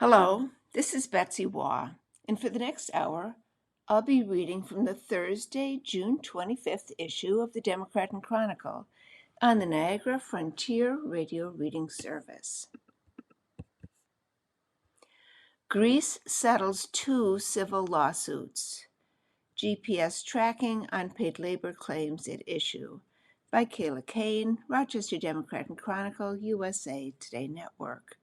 Hello, this is Betsy Waugh, and for the next hour, I'll be reading from the Thursday, June 25th issue of the Democrat Chronicle on the Niagara Frontier Radio Reading Service. Greece settles 2 civil lawsuits. GPS tracking unpaid labor claims at issue by Kayla Kane, Rochester Democrat Chronicle, USA Today Network.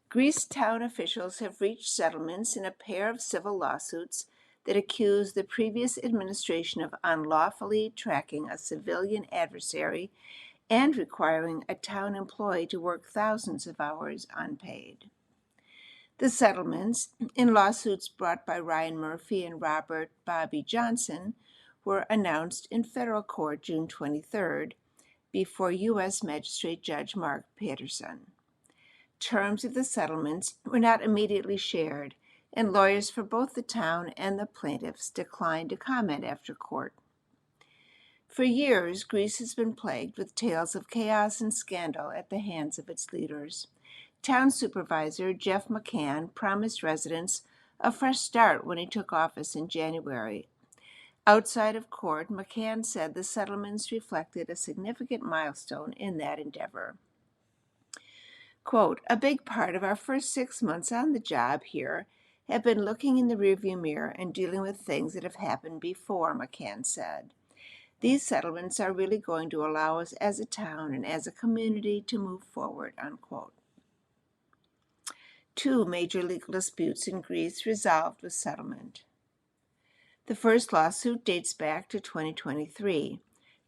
Greece town officials have reached settlements in a pair of civil lawsuits that accuse the previous administration of unlawfully tracking a civilian adversary and requiring a town employee to work thousands of hours unpaid. The settlements, in lawsuits brought by Ryan Murphy and Robert Bobby Johnson, were announced in federal court June 23rd before U.S. Magistrate Judge Mark Patterson. Terms of the settlements were not immediately shared, and lawyers for both the town and the plaintiffs declined to comment after court. For years, Greece has been plagued with tales of chaos and scandal at the hands of its leaders. Town Supervisor Jeff McCann promised residents a fresh start when he took office in January. Outside of court, McCann said the settlements reflected a significant milestone in that endeavor. Quote, "A big part of our first 6 months on the job here have been looking in the rearview mirror and dealing with things that have happened before," McCann said. "These settlements are really going to allow us as a town and as a community to move forward," unquote. 2 major legal disputes in Greece resolved with settlement. The first lawsuit dates back to 2023.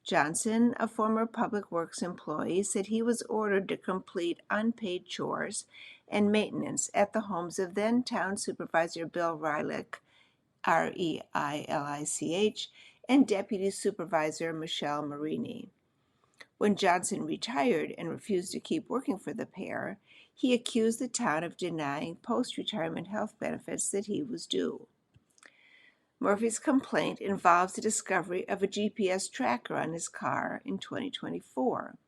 Johnson, a former public works employee, said he was ordered to complete unpaid chores and maintenance at the homes of then town supervisor Bill Reilich, Reilich, and deputy supervisor Michelle Marini. When Johnson retired and refused to keep working for the pair, he accused the town of denying post-retirement health benefits that he was due. Murphy's complaint involves the discovery of a GPS tracker on his car in 2024.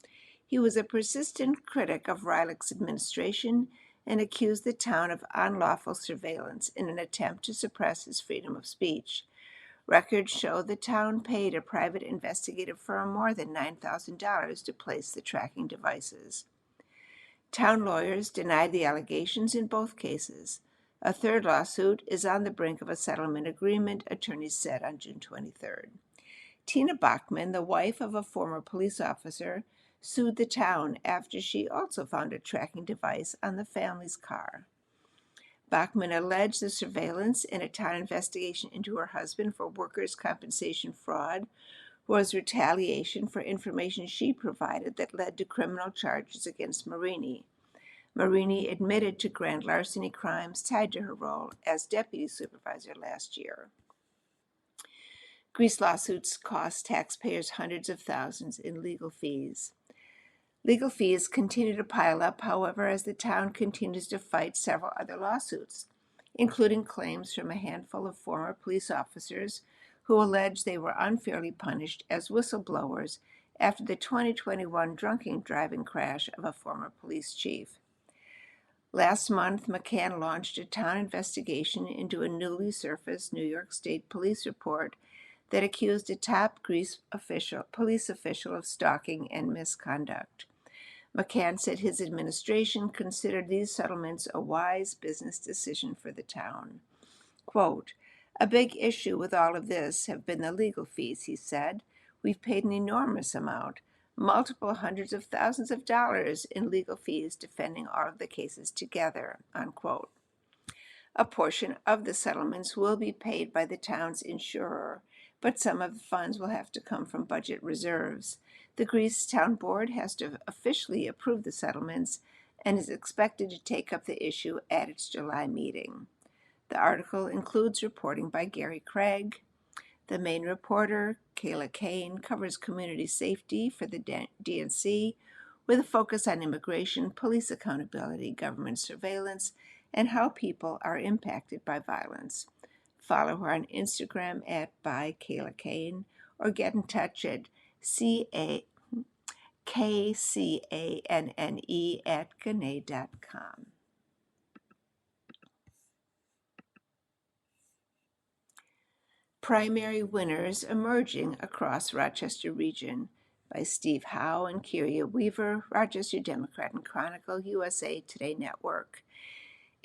He was a persistent critic of Reilich's administration and accused the town of unlawful surveillance in an attempt to suppress his freedom of speech. Records show the town paid a private investigative firm more than $9,000 to place the tracking devices. Town lawyers denied the allegations in both cases. A third lawsuit is on the brink of a settlement agreement, attorneys said on June 23rd. Tina Bachman, the wife of a former police officer, sued the town after she also found a tracking device on the family's car. Bachman alleged the surveillance in a town investigation into her husband for workers' compensation fraud was retaliation for information she provided that led to criminal charges against Marini. Marini admitted to grand larceny crimes tied to her role as deputy supervisor last year. Greece lawsuits cost taxpayers hundreds of thousands in legal fees. Legal fees continue to pile up, however, as the town continues to fight several other lawsuits, including claims from a handful of former police officers who allege they were unfairly punished as whistleblowers after the 2021 drunken driving crash of a former police chief. Last month, McCann launched a town investigation into a newly surfaced New York State police report that accused a top Greece police official of stalking and misconduct. McCann said his administration considered these settlements a wise business decision for the town. Quote, "A big issue with all of this have been the legal fees," he said. "We've paid an enormous amount, multiple hundreds of thousands of dollars in legal fees defending all of the cases together," unquote. A portion of the settlements will be paid by the town's insurer, but some of the funds will have to come from budget reserves. The Greece Town Board has to officially approve the settlements and is expected to take up the issue at its July meeting. The article includes reporting by Gary Craig. The main reporter, Kayla Kane, covers community safety for the DNC with a focus on immigration, police accountability, government surveillance, and how people are impacted by violence. Follow her on Instagram at @ByKaylaKane or get in touch at KCANNE@Gannett.com. Primary Winners Emerging Across Rochester Region by Steve Howe and Kyria Weaver, Rochester Democrat and Chronicle, USA Today Network.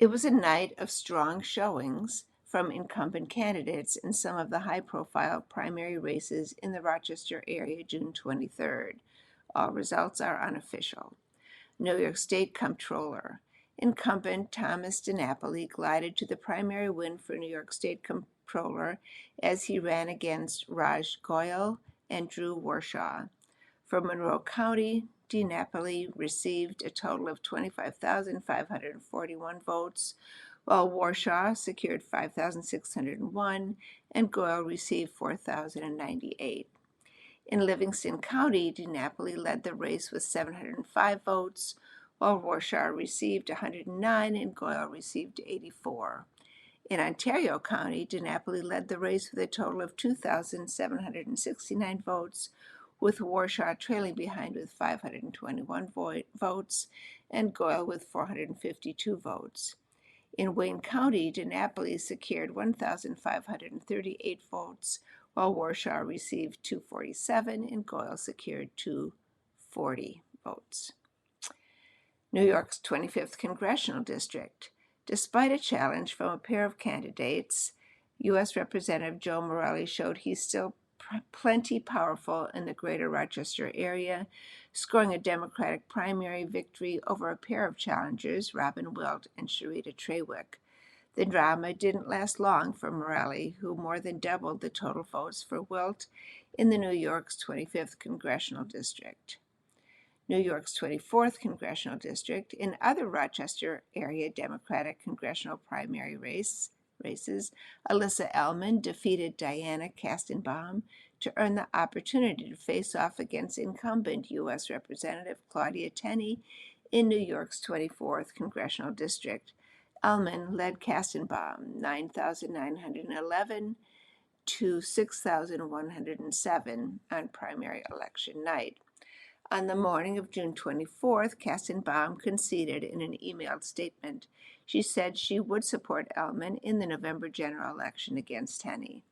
It was a night of strong showings from incumbent candidates in some of the high-profile primary races in the Rochester area June 23rd. All results are unofficial. New York State Comptroller. Incumbent Thomas DiNapoli glided to the primary win for New York State Comptroller as he ran against Raj Goyal and Drew Warshaw. For Monroe County, DiNapoli received a total of 25,541 votes, while Warshaw secured 5,601 and Goyal received 4,098. In Livingston County, DiNapoli led the race with 705 votes, while Warshaw received 109 and Goyal received 84. In Ontario County, DiNapoli led the race with a total of 2,769 votes, with Warshaw trailing behind with 521 votes and Goyal with 452 votes. In Wayne County, DiNapoli secured 1,538 votes, while Warshaw received 247 and Goyal secured 240 votes. New York's 25th Congressional District. Despite a challenge from a pair of candidates, U.S. Representative Joe Morelle showed he's still plenty powerful in the greater Rochester area, scoring a Democratic primary victory over a pair of challengers, Robin Wilt and Sharita Trawick. The drama didn't last long for Morelle, who more than doubled the total votes for Wilt in the New York's 25th Congressional District. New York's 24th Congressional District. In other Rochester area Democratic congressional primary races, Alyssa Ellman defeated Diana Kastenbaum to earn the opportunity to face off against incumbent U.S. Representative Claudia Tenney in New York's 24th Congressional District. Ellman led Kastenbaum 9,911 to 6,107 on primary election night. On the morning of June 24th, Kastenbaum conceded in an emailed statement. She said she would support Ellman in the November general election against Tenney.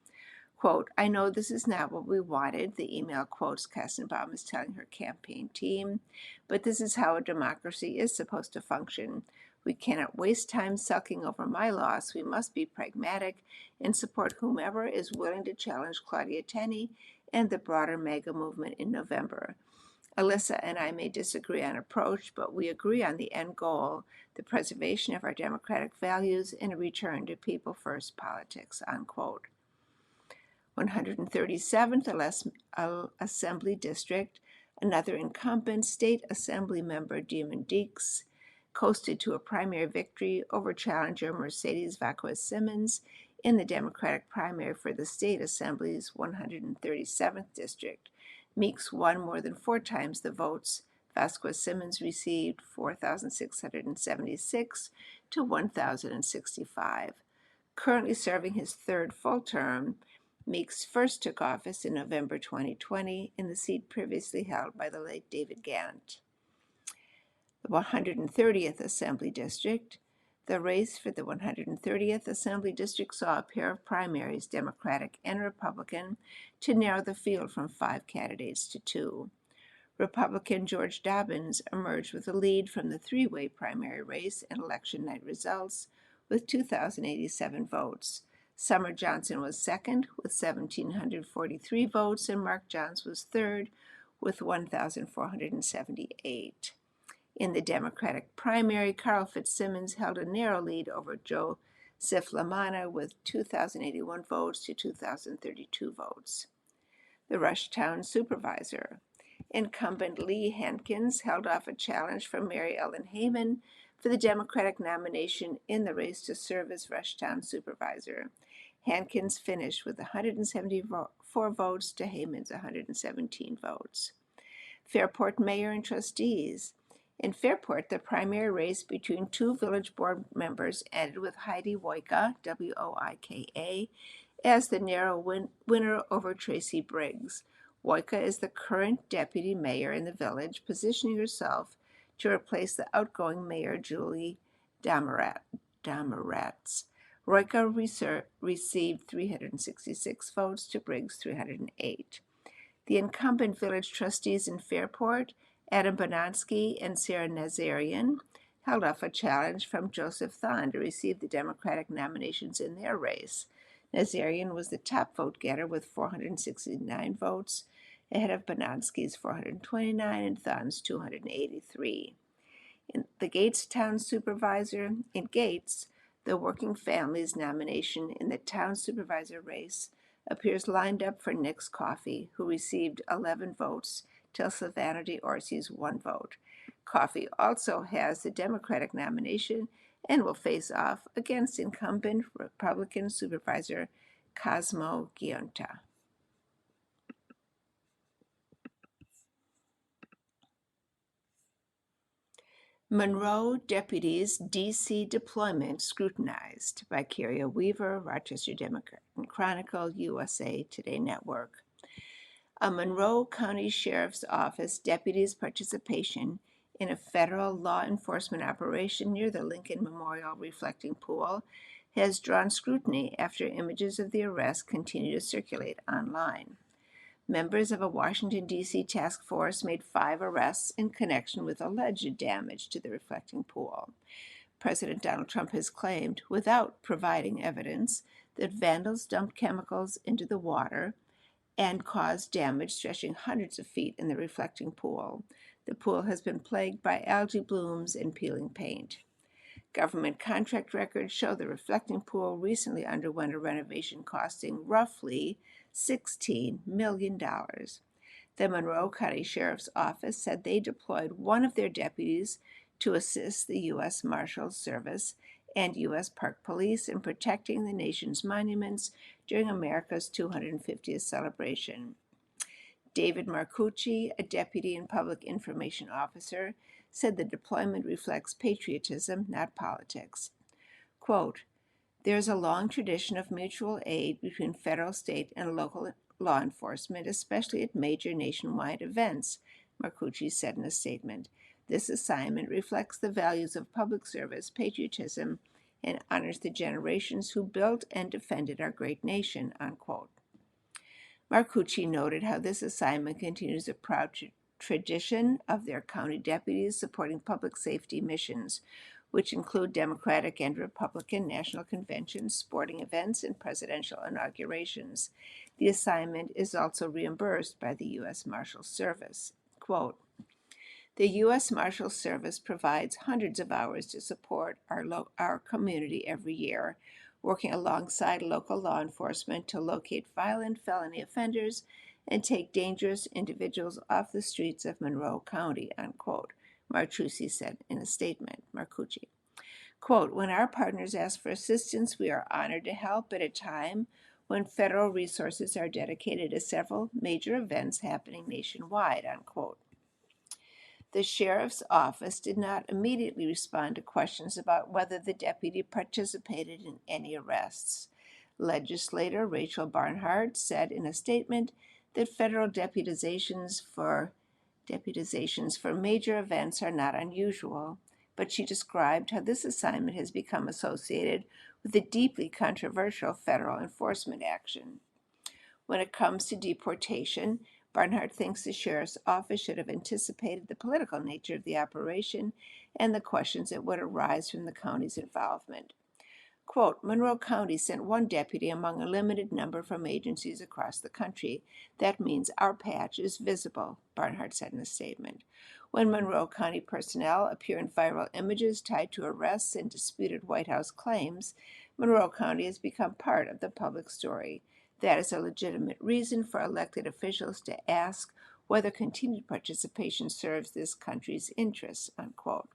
Quote, "I know this is not what we wanted," the email quotes Kastenbaum is telling her campaign team, "but this is how a democracy is supposed to function. We cannot waste time sulking over my loss. We must be pragmatic and support whomever is willing to challenge Claudia Tenney and the broader MAGA movement in November. Alyssa and I may disagree on approach, but we agree on the end goal, the preservation of our democratic values and a return to people-first politics," unquote. 137th Assembly District, another incumbent state assembly member, Demon Deeks, coasted to a primary victory over challenger Mercedes Vasquez-Simmons in the Democratic primary for the state assembly's 137th District. Meeks won more than 4 times the votes. Vasquez-Simmons received 4,676 to 1,065. Currently serving his third full term, Meeks first took office in November 2020 in the seat previously held by the late David Gant. The 130th Assembly District. The race for the 130th Assembly District saw a pair of primaries, Democratic and Republican, to narrow the field from 5 candidates to 2. Republican George Dobbins emerged with a lead from the 3-way primary race and election night results with 2,087 votes. Summer Johnson was second with 1,743 votes, and Mark Johns was third with 1,478. In the Democratic primary, Carl Fitzsimmons held a narrow lead over Joseph Lamanna with 2,081 votes to 2,032 votes. The Rushtown Supervisor. Incumbent Lee Hankins held off a challenge from Mary Ellen Heyman for the Democratic nomination in the race to serve as Rushtown Supervisor. Hankins finished with 174 votes to Heyman's 117 votes. Fairport Mayor and Trustees. In Fairport, the primary race between 2 village board members ended with Heidi Woika, W-O-I-K-A, as the narrow winner over Tracy Briggs. Woika is the current deputy mayor in the village, positioning herself to replace the outgoing mayor, Julie Dameratz. Royko received 366 votes to Briggs' 308. The incumbent village trustees in Fairport, Adam Bonansky and Sarah Nazarian, held off a challenge from Joseph Thon to receive the Democratic nominations in their race. Nazarian was the top vote-getter with 469 votes, ahead of Bonansky's 429 and Thon's 283. In the Gates town supervisor, in Gates, the Working Families nomination in the town supervisor race appears lined up for Nick's Coffey, who received 11 votes, till Savannah DeOrcy's 1 vote. Coffey also has the Democratic nomination and will face off against incumbent Republican supervisor Cosmo Giunta. Monroe deputies' D.C. deployment scrutinized by Carrie Weaver, Rochester Democrat Chronicle, USA Today Network. A Monroe County Sheriff's Office deputy's participation in a federal law enforcement operation near the Lincoln Memorial reflecting pool has drawn scrutiny after images of the arrest continue to circulate online. Members of a Washington, D.C. task force made 5 arrests in connection with alleged damage to the reflecting pool. President Donald Trump has claimed, without providing evidence, that vandals dumped chemicals into the water and caused damage stretching hundreds of feet in the reflecting pool. The pool has been plagued by algae blooms and peeling paint. Government contract records show the reflecting pool recently underwent a renovation costing roughly $16 million. The Monroe County Sheriff's Office said they deployed one of their deputies to assist the U.S. Marshals Service and U.S. Park Police in protecting the nation's monuments during America's 250th celebration. David Marcucci, a deputy and public information officer, said the deployment reflects patriotism, not politics. Quote, "There's a long tradition of mutual aid between federal, state, and local law enforcement, especially at major nationwide events," Marcucci said in a statement. "This assignment reflects the values of public service, patriotism, and honors the generations who built and defended our great nation," unquote. Marcucci noted how this assignment continues a proud tradition of their county deputies supporting public safety missions, which include Democratic and Republican national conventions, sporting events, and presidential inaugurations. The assignment is also reimbursed by the U.S. Marshals Service. Quote, "The U.S. Marshals Service provides hundreds of hours to support our community every year, working alongside local law enforcement to locate violent felony offenders and take dangerous individuals off the streets of Monroe County," unquote, Marcucci said in a statement. Marcucci. Quote, "When our partners ask for assistance, we are honored to help at a time when federal resources are dedicated to several major events happening nationwide," unquote. The sheriff's office did not immediately respond to questions about whether the deputy participated in any arrests. Legislator Rachel Barnhart said in a statement that federal deputizations for major events are not unusual, but she described how this assignment has become associated with a deeply controversial federal enforcement action. When it comes to deportation, Barnhart thinks the sheriff's office should have anticipated the political nature of the operation and the questions that would arise from the county's involvement. Quote, "Monroe County sent 1 deputy among a limited number from agencies across the country. That means our patch is visible," Barnhart said in a statement. When Monroe County personnel appear in viral images tied to arrests and disputed White House claims, Monroe County has become part of the public story. That is a legitimate reason for elected officials to ask whether continued participation serves this country's interests," unquote.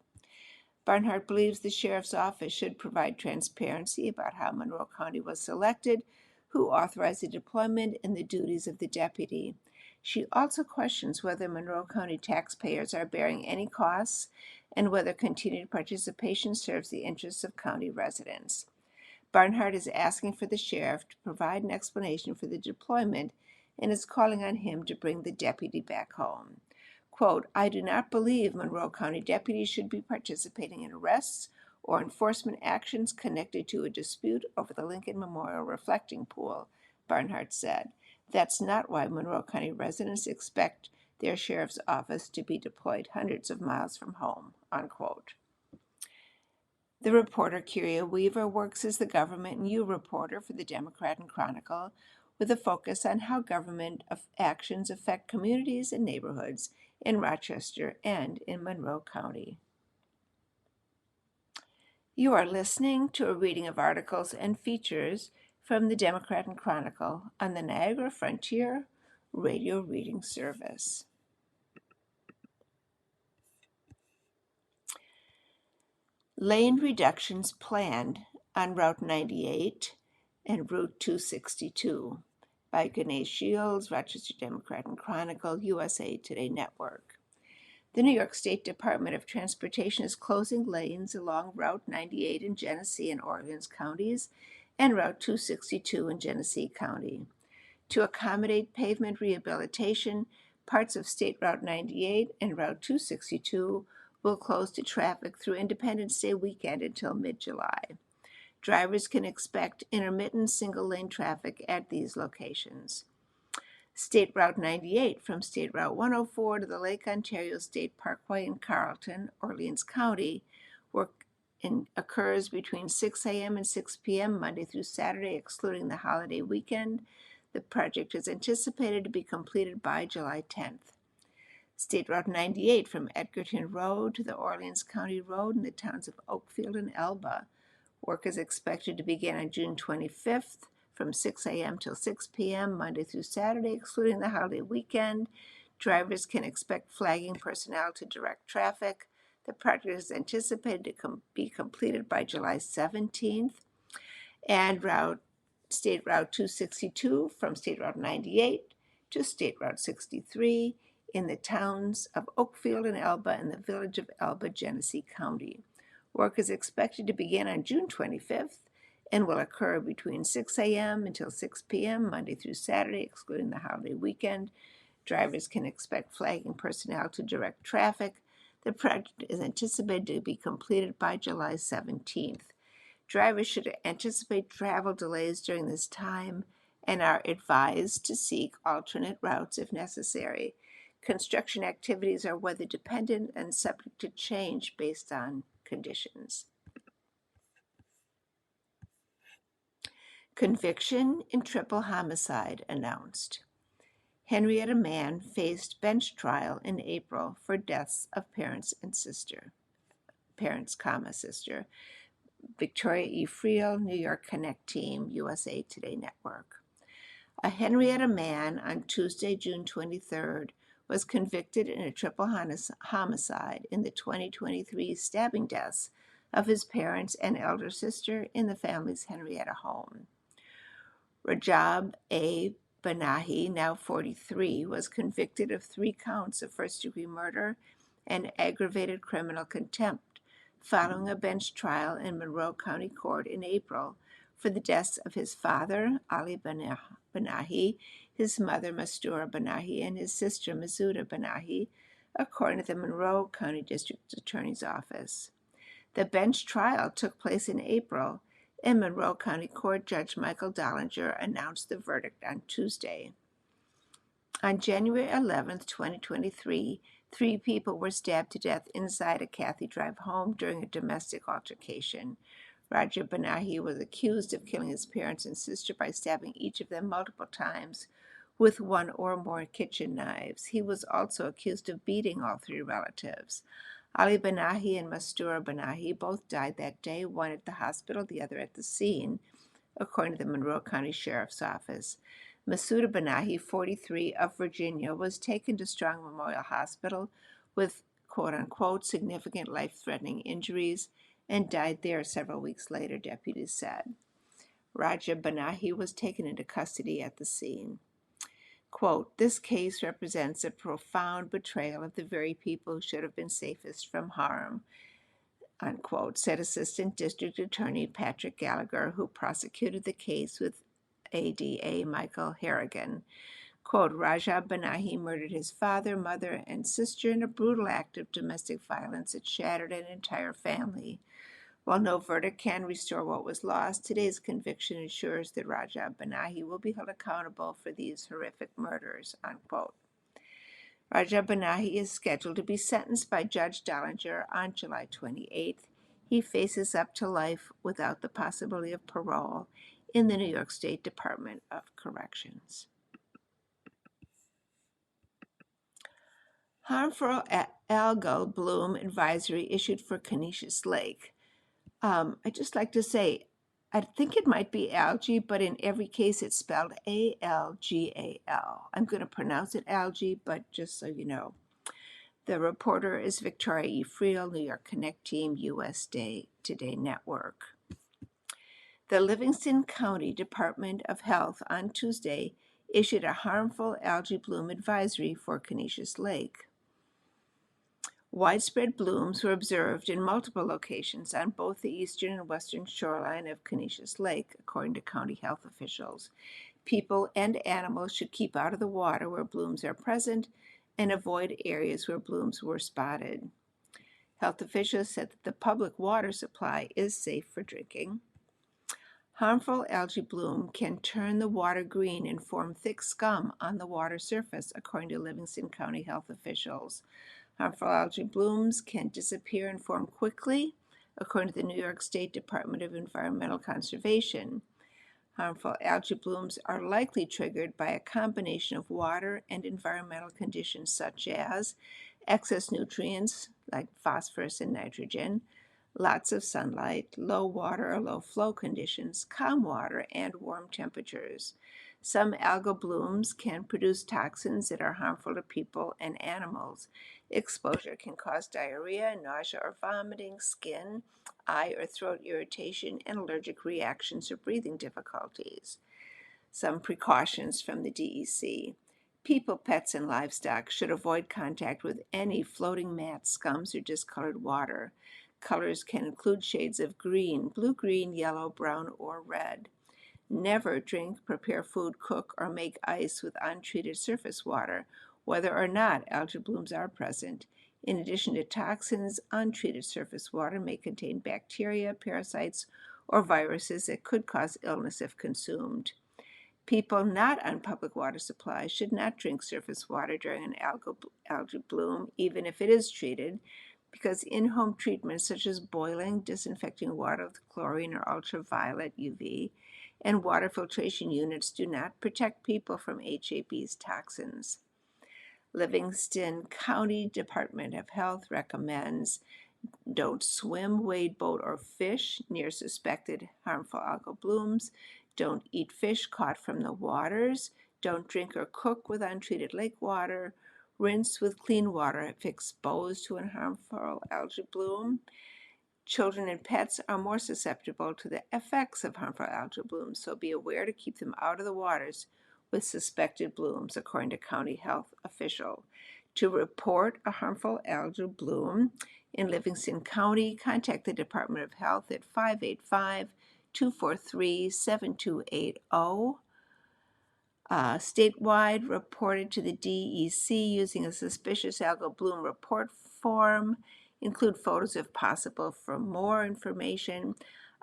Barnhart believes the sheriff's office should provide transparency about how Monroe County was selected, who authorized the deployment, and the duties of the deputy. She also questions whether Monroe County taxpayers are bearing any costs and whether continued participation serves the interests of county residents. Barnhart is asking for the sheriff to provide an explanation for the deployment and is calling on him to bring the deputy back home. Quote, "I do not believe Monroe County deputies should be participating in arrests or enforcement actions connected to a dispute over the Lincoln Memorial reflecting pool, Barnhart said. That's not why Monroe County residents expect their sheriff's office to be deployed hundreds of miles from home, unquote. The reporter, Kyria Weaver, works as the government and you reporter for the Democrat Chronicle, with a focus on how government actions affect communities and neighborhoods in Rochester and in Monroe County. You are listening to a reading of articles and features from the Democrat Chronicle on the Niagara Frontier Radio Reading Service. Lane reductions planned on Route 98 and Route 262 by Ganesh Shields, Rochester Democrat Chronicle, USA Today Network. The New York State Department of Transportation is closing lanes along Route 98 in Genesee and Orleans counties and Route 262 in Genesee County. To accommodate pavement rehabilitation, parts of State Route 98 and Route 262 will close to traffic through Independence Day weekend until mid-July. Drivers can expect intermittent single-lane traffic at these locations. State Route 98 from State Route 104 to the Lake Ontario State Parkway in Carleton, Orleans County, occurs between 6 a.m. and 6 p.m. Monday through Saturday, excluding the holiday weekend. The project is anticipated to be completed by July 10th. State Route 98 from Edgerton Road to the Orleans County Road in the towns of Oakfield and Elba. Work is expected to begin on June 25th from 6 a.m. till 6 p.m. Monday through Saturday, excluding the holiday weekend. Drivers can expect flagging personnel to direct traffic. The project is anticipated to be completed by July 17th. And State Route 262 from State Route 98 to State Route 63 in the towns of Oakfield and Elba and the village of Elba, Genesee County. Work is expected to begin on June 25th and will occur between 6 a.m. until 6 p.m. Monday through Saturday, excluding the holiday weekend. Drivers can expect flagging personnel to direct traffic. The project is anticipated to be completed by July 17th. Drivers should anticipate travel delays during this time and are advised to seek alternate routes if necessary. Construction activities are weather dependent and subject to change based on conditions. Conviction in triple homicide announced. Henrietta Mann faced bench trial in April for deaths of parents, sister. Victoria E. Friel, New York Connect Team, USA Today Network. A Henrietta Mann on Tuesday, June 23rd, was convicted in a triple homicide in the 2023 stabbing deaths of his parents and elder sister in the family's Henrietta home. Rajab A. Banahi, now 43, was convicted of 3 counts of first-degree murder and aggravated criminal contempt following a bench trial in Monroe County Court in April for the deaths of his father, Ali Banahi, his mother, Mastura Banahi, and his sister, Masuda Banahi, according to the Monroe County District Attorney's Office. The bench trial took place in April, and Monroe County Court Judge Michael Dollinger announced the verdict on Tuesday. On January 11, 2023, 3 people were stabbed to death inside a Cathy Drive home during a domestic altercation. Roger Banahi was accused of killing his parents and sister by stabbing each of them multiple times with 1 or more kitchen knives. He was also accused of beating all 3 relatives. Ali Banahi and Mastura Banahi both died that day, one at the hospital, the other at the scene, according to the Monroe County Sheriff's Office. Masuda Banahi, 43, of Virginia, was taken to Strong Memorial Hospital with quote-unquote significant life-threatening injuries and died there several weeks later, deputies said. Raja Banahi was taken into custody at the scene. Quote, "This case represents a profound betrayal of the very people who should have been safest from harm," unquote, said Assistant District Attorney Patrick Gallagher, who prosecuted the case with ADA Michael Harrigan. Quote, "Raja Banahi murdered his father, mother, and sister in a brutal act of domestic violence that shattered an entire family. While no verdict can restore what was lost, today's conviction ensures that Raja Benahi will be held accountable for these horrific murders, unquote. Raja Benahi is scheduled to be sentenced by Judge Dollinger on July 28th. He faces up to life without the possibility of parole in the New York State Department of Corrections. Harmful algal bloom advisory issued for Canisius Lake. I'd just like to say, I think it might be algae, but in every case it's spelled A-L-G-A-L. I'm going to pronounce it algae, but just so you know. The reporter is Victoria E. Friel, New York Connect Team, U.S. Today Network. The Livingston County Department of Health on Tuesday issued a harmful algae bloom advisory for Canisius Lake. Widespread blooms were observed in multiple locations on both the eastern and western shoreline of Canisius Lake, according to county health officials. People and animals should keep out of the water where blooms are present and avoid areas where blooms were spotted. Health officials said that the public water supply is safe for drinking. Harmful algae bloom can turn the water green and form thick scum on the water surface, according to Livingston County health officials. Harmful algae blooms can disappear and form quickly, according to the New York State Department of Environmental Conservation. Harmful algae blooms are likely triggered by a combination of water and environmental conditions such as excess nutrients like phosphorus and nitrogen, lots of sunlight, low water or low flow conditions, calm water, and warm temperatures. Some algal blooms can produce toxins that are harmful to people and animals. Exposure can cause diarrhea, nausea or vomiting, skin, eye or throat irritation, and allergic reactions or breathing difficulties. Some precautions from the DEC. People, pets, and livestock should avoid contact with any floating mats, scums, or discolored water. Colors can include shades of green, blue-green, yellow, brown, or red. Never drink, prepare food, cook, or make ice with untreated surface water, whether or not algae blooms are present. In addition to toxins, untreated surface water may contain bacteria, parasites, or viruses that could cause illness if consumed. People not on public water supply should not drink surface water during an algae bloom, even if it is treated, because in-home treatments such as boiling, disinfecting water with chlorine or ultraviolet UV, and water filtration units do not protect people from HAB's toxins. Livingston County Department of Health recommends don't swim, wade, boat, or fish near suspected harmful algal blooms. Don't eat fish caught from the waters. Don't drink or cook with untreated lake water. Rinse with clean water if exposed to a harmful algae bloom. Children and pets are more susceptible to the effects of harmful algae blooms, so be aware to keep them out of the waters with suspected blooms, according to county health official. To report a harmful algae bloom in Livingston County, contact the Department of Health at 585-243-7280. Statewide, reported to the DEC using a suspicious algal bloom report form. Include photos if possible. For more information,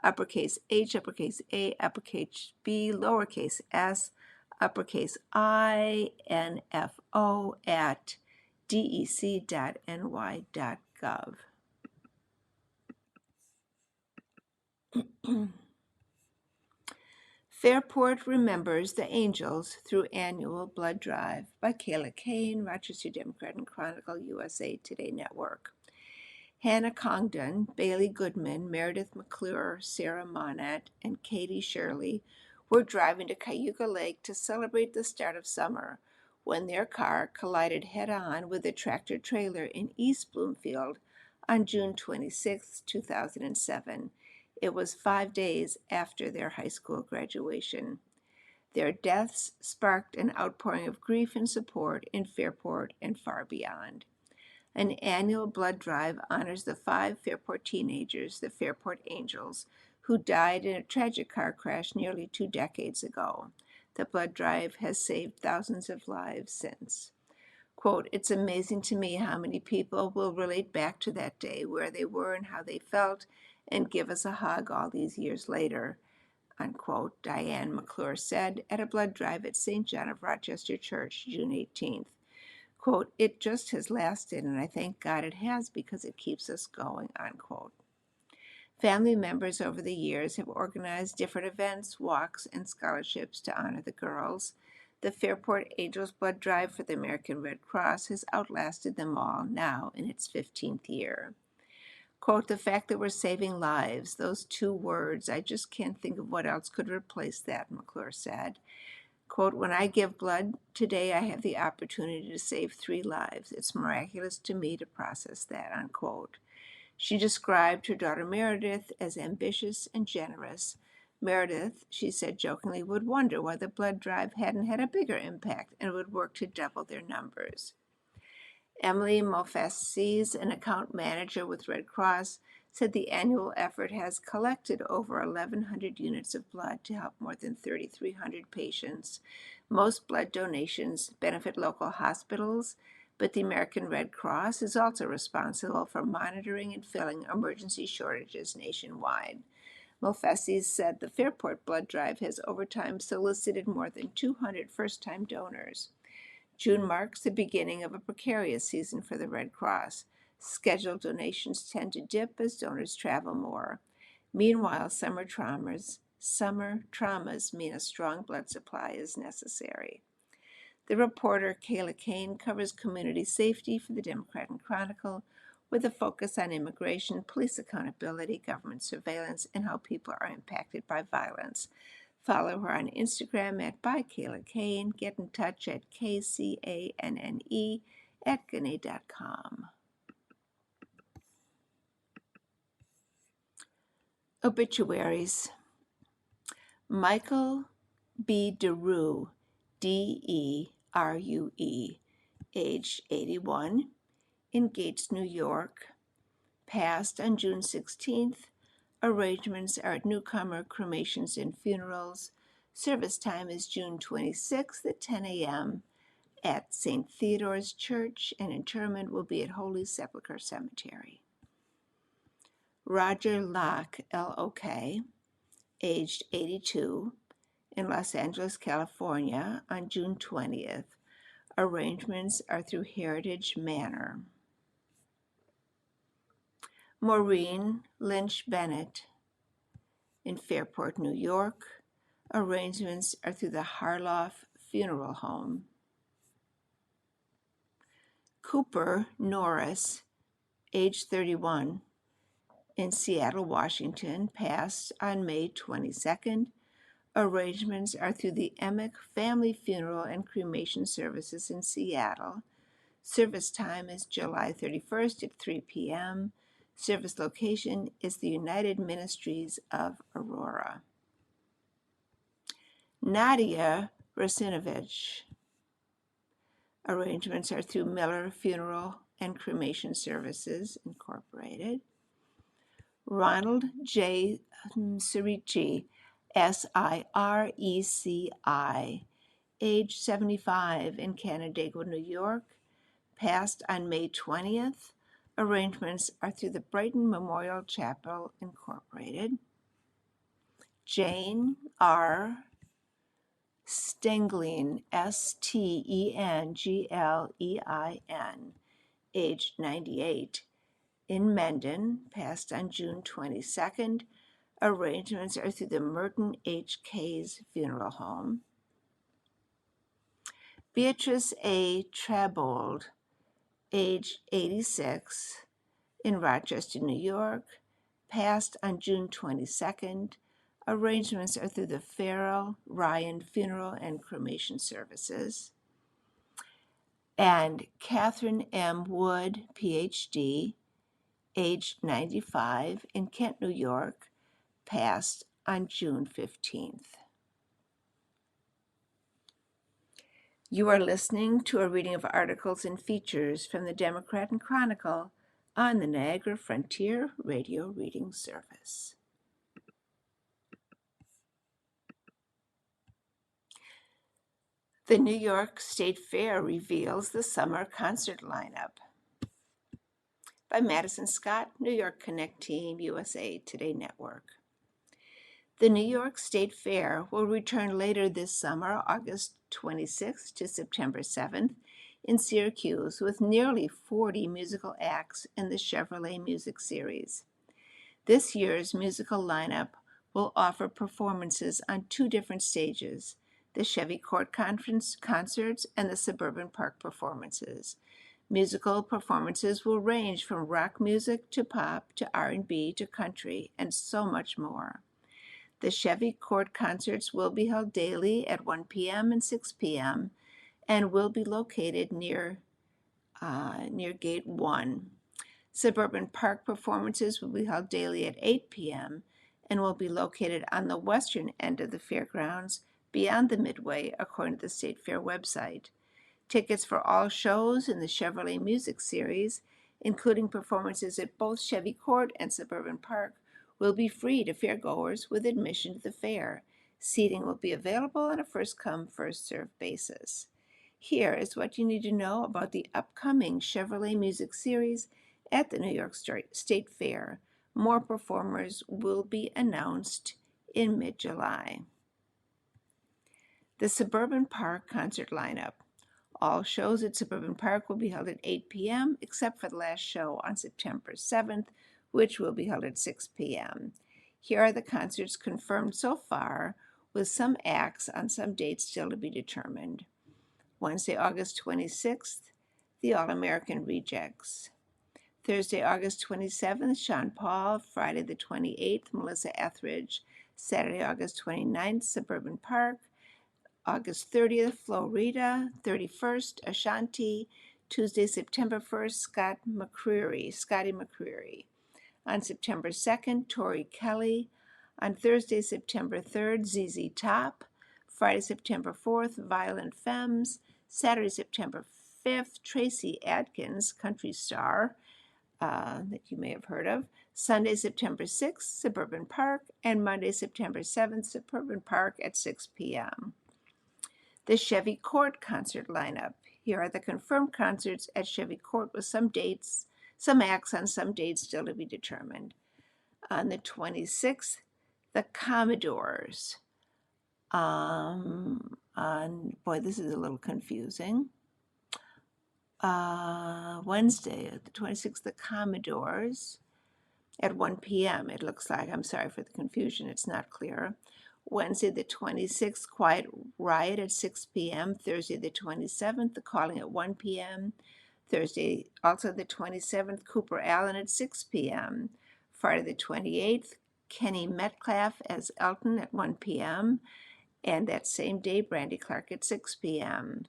uppercase H, uppercase A, uppercase B, lowercase s, uppercase I, NFO at dec.ny.gov. Fairport Remembers the Angels Through Annual Blood Drive by Kayla Kane, Rochester Democrat Chronicle, USA Today Network. Hannah Congdon, Bailey Goodman, Meredith McClure, Sarah Monette, and Katie Shirley were driving to Cayuga Lake to celebrate the start of summer when their car collided head-on with a tractor-trailer in East Bloomfield on June 26, 2007. It was 5 days after their high school graduation. Their deaths sparked an outpouring of grief and support in Fairport and far beyond. An annual blood drive honors the 5 Fairport teenagers, the Fairport Angels, who died in a tragic car crash nearly 2 decades ago. The blood drive has saved thousands of lives since. Quote, "It's amazing to me how many people will relate back to that day, where they were and how they felt, and give us a hug all these years later," unquote, Diane McClure said at a blood drive at St. John of Rochester Church, June 18th. Quote, "It just has lasted, and I thank God it has, because it keeps us going," unquote. Family members over the years have organized different events, walks, and scholarships to honor the girls. The Fairport Angels Blood Drive for the American Red Cross has outlasted them all, now in its 15th year. Quote, "The fact that we're saving lives, those two words, I just can't think of what else could replace that," McClure said. Quote, "When I give blood today, I have the opportunity to save 3 lives. It's miraculous to me to process that," unquote. She described her daughter Meredith as ambitious and generous. Meredith, she said jokingly, would wonder why the blood drive hadn't had a bigger impact and would work to double their numbers. Emily Mofassis, an account manager with Red Cross, said the annual effort has collected over 1,100 units of blood to help more than 3,300 patients. Most blood donations benefit local hospitals, but the American Red Cross is also responsible for monitoring and filling emergency shortages nationwide. Mofassis said the Fairport blood drive has over time solicited more than 200 first-time donors. June marks the beginning of a precarious season for the Red Cross. Scheduled donations tend to dip as donors travel more. Meanwhile, summer traumas mean a strong blood supply is necessary. The reporter Kayla Kane covers community safety for the Democrat Chronicle, with a focus on immigration, police accountability, government surveillance, and how people are impacted by violence. Follow her on Instagram at @ByKaylaKane. Get in touch at KCANNE@Gannett.com. Obituaries. Michael B. DeRue, DERUE, age 81, in Gates, New York, passed on June 16th. Arrangements are at Newcomer Cremations and Funerals. Service time is June 26th at 10 a.m. at St. Theodore's Church, and interment will be at Holy Sepulchre Cemetery. Roger Locke, LOK, aged 82, in Los Angeles, California, on June 20th. Arrangements are through Heritage Manor. Maureen Lynch Bennett, in Fairport, New York. Arrangements are through the Harloff Funeral Home. Cooper Norris, age 31, in Seattle, Washington, passed on May 22nd. Arrangements are through the Emick Family Funeral and Cremation Services in Seattle. Service time is July 31st at 3 p.m. Service location is the United Ministries of Aurora. Nadia Rasinovich. Arrangements are through Miller Funeral and Cremation Services, Incorporated. Ronald J. Sirici, SIRECI, age 75, in Canandaigua, New York, passed on May 20th. Arrangements are through the Brighton Memorial Chapel, Incorporated. Jane R. Stenglein, STENGLEIN, age 98, in Mendon, passed on June 22nd. Arrangements are through the Merton H. Kay's Funeral Home. Beatrice A. Trabold, age 86, in Rochester, New York, passed on June 22nd. Arrangements are through the Farrell Ryan Funeral and Cremation Services. And Catherine M. Wood, PhD, age 95, in Kent, New York, passed on June 15th. You are listening to a reading of articles and features from the Democrat Chronicle on the Niagara Frontier Radio Reading Service. The New York State Fair reveals the summer concert lineup. By Madison Scott, New York Connect Team, USA Today Network. The New York State Fair will return later this summer, August 26th to September 7th, in Syracuse, with nearly 40 musical acts in the Chevrolet Music Series. This year's musical lineup will offer performances on two different stages, the Chevy Court concerts and the Suburban Park performances. Musical performances will range from rock music to pop to R&B to country and so much more. The Chevy Court concerts will be held daily at 1 p.m. and 6 p.m. and will be located near Gate 1. Suburban Park performances will be held daily at 8 p.m. and will be located on the western end of the fairgrounds beyond the Midway, according to the State Fair website. Tickets for all shows in the Chevrolet Music Series, including performances at both Chevy Court and Suburban Park, will be free to fairgoers with admission to the fair. Seating will be available on a first-come, first-served basis. Here is what you need to know about the upcoming Chevrolet Music Series at the New York State Fair. More performers will be announced in mid-July. The Suburban Park concert lineup. All shows at Suburban Park will be held at 8 p.m., except for the last show on September 7th, which will be held at 6 p.m. Here are the concerts confirmed so far, with some acts on some dates still to be determined. Wednesday, August 26th, the All-American Rejects. Thursday, August 27th, Sean Paul. Friday the 28th, Melissa Etheridge. Saturday, August 29th, Suburban Park. August 30th, Flo Rida. 31st, Ashanti. Tuesday, September 1st, Scotty McCreery. On September 2nd, Tori Kelly. On Thursday, September 3rd, ZZ Top. Friday, September 4th, Violent Femmes. Saturday, September 5th, Tracy Adkins, country star that you may have heard of. Sunday, September 6th, Suburban Park. And Monday, September 7th, Suburban Park at 6 p.m. The Chevy Court concert lineup. Here are the confirmed concerts at Chevy Court with some acts on some dates still to be determined. On the 26th, the Commodores. This is a little confusing. Wednesday, the 26th, the Commodores at 1 p.m. It looks like. I'm sorry for the confusion. It's not clear. Wednesday, the 26th, Quiet Riot at 6 p.m. Thursday, the 27th, The Calling at 1 p.m. Thursday, also the 27th, Cooper Allen at 6 p.m. Friday, the 28th, Kenny Metcalf as Elton at 1 p.m. And that same day, Brandy Clark at 6 p.m.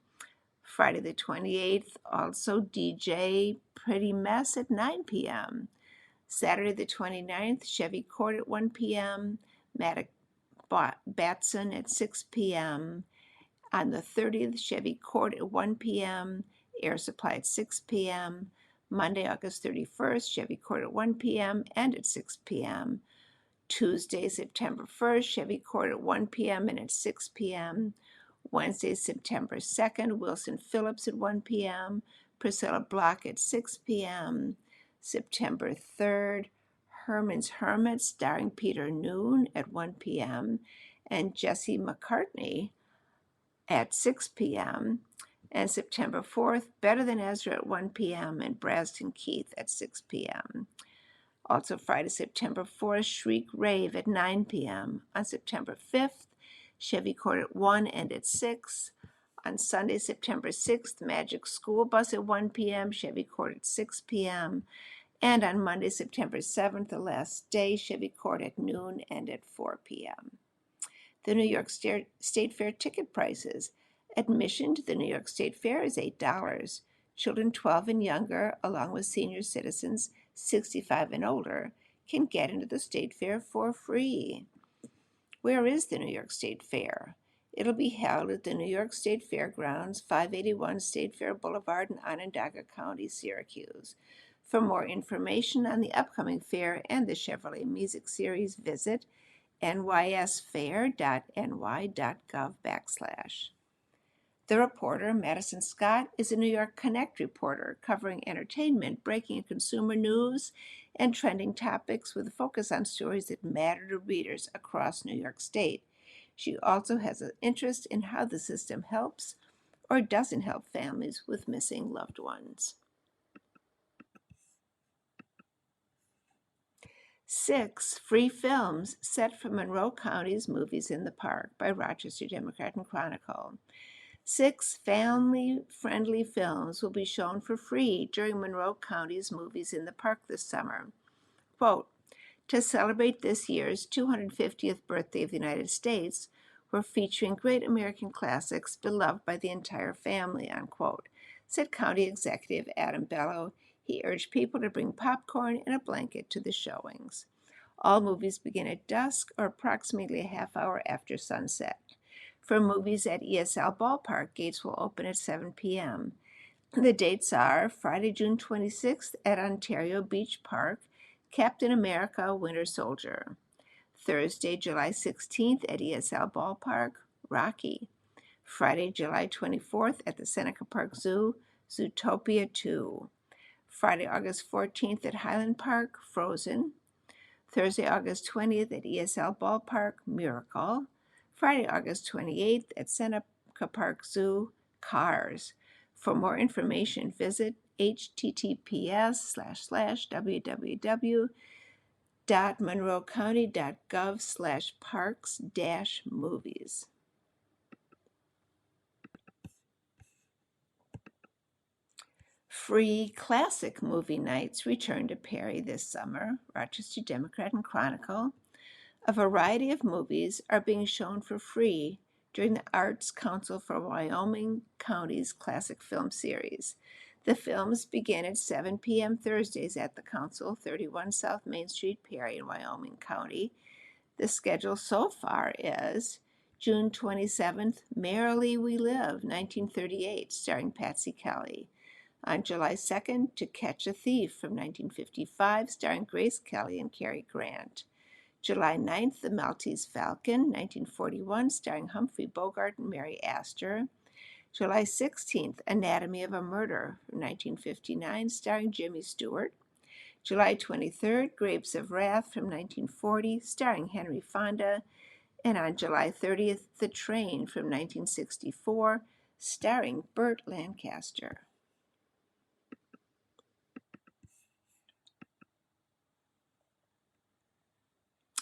Friday, the 28th, also DJ Pretty Mess at 9 p.m. Saturday, the 29th, Chevy Court at 1 p.m. Maddox Batson at 6 p.m. On the 30th, Chevy Court at 1 p.m., Air Supply at 6 p.m. Monday, August 31st, Chevy Court at 1 p.m. and at 6 p.m. Tuesday, September 1st, Chevy Court at 1 p.m. and at 6 p.m. Wednesday, September 2nd, Wilson Phillips at 1 p.m., Priscilla Block at 6 p.m. September 3rd, Herman's Hermits, starring Peter Noon at 1 p.m., and Jesse McCartney at 6 p.m., and September 4th, Better Than Ezra at 1 p.m., and Braston Keith at 6 p.m. Also Friday, September 4th, Shriek Rave at 9 p.m. On September 5th, Chevy Court at 1 and at 6. On Sunday, September 6th, Magic School Bus at 1 p.m., Chevy Court at 6 p.m., and on Monday, September 7th, the last day, Chevy Court at noon and at 4 p.m. The New York State Fair ticket prices. Admission to the New York State Fair is $8. Children 12 and younger, along with senior citizens 65 and older, can get into the State Fair for free. Where is the New York State Fair? It'll be held at the New York State Fairgrounds, 581 State Fair Boulevard in Onondaga County, Syracuse. For more information on the upcoming fair and the Chevrolet Music Series, visit nysfair.ny.gov/. The reporter, Madison Scott, is a New York Connect reporter covering entertainment, breaking and consumer news, and trending topics with a focus on stories that matter to readers across New York State. She also has an interest in how the system helps or doesn't help families with missing loved ones. 6 free films set from Monroe County's Movies in the Park by Rochester Democrat and Chronicle. 6 family-friendly films will be shown for free during Monroe County's Movies in the Park this summer. Quote, to celebrate this year's 250th birthday of the United States, we're featuring great American classics beloved by the entire family, unquote, said County Executive Adam Bello. He urged people to bring popcorn and a blanket to the showings. All movies begin at dusk or approximately a half hour after sunset. For movies at ESL Ballpark, gates will open at 7 p.m. The dates are Friday, June 26th at Ontario Beach Park, Captain America Winter Soldier. Thursday, July 16th at ESL Ballpark, Rocky. Friday, July 24th at the Seneca Park Zoo, Zootopia 2. Friday, August 14th at Highland Park, Frozen. Thursday, August 20th at ESL Ballpark, Miracle. Friday, August 28th at Seneca Park Zoo, Cars. For more information, visit https://www.monroecounty.gov/parks-movies. Free classic movie nights return to Perry this summer, Rochester Democrat and Chronicle. A variety of movies are being shown for free during the Arts Council for Wyoming County's Classic Film Series. The films begin at 7 p.m. Thursdays at the Council, 31 South Main Street, Perry in Wyoming County. The schedule so far is June 27th, Merrily We Live, 1938, starring Patsy Kelly. On July 2nd, To Catch a Thief from 1955, starring Grace Kelly and Cary Grant. July 9th, The Maltese Falcon, 1941, starring Humphrey Bogart and Mary Astor. July 16th, Anatomy of a Murder, from 1959, starring Jimmy Stewart. July 23rd, Grapes of Wrath, from 1940, starring Henry Fonda. And on July 30th, The Train, from 1964, starring Burt Lancaster.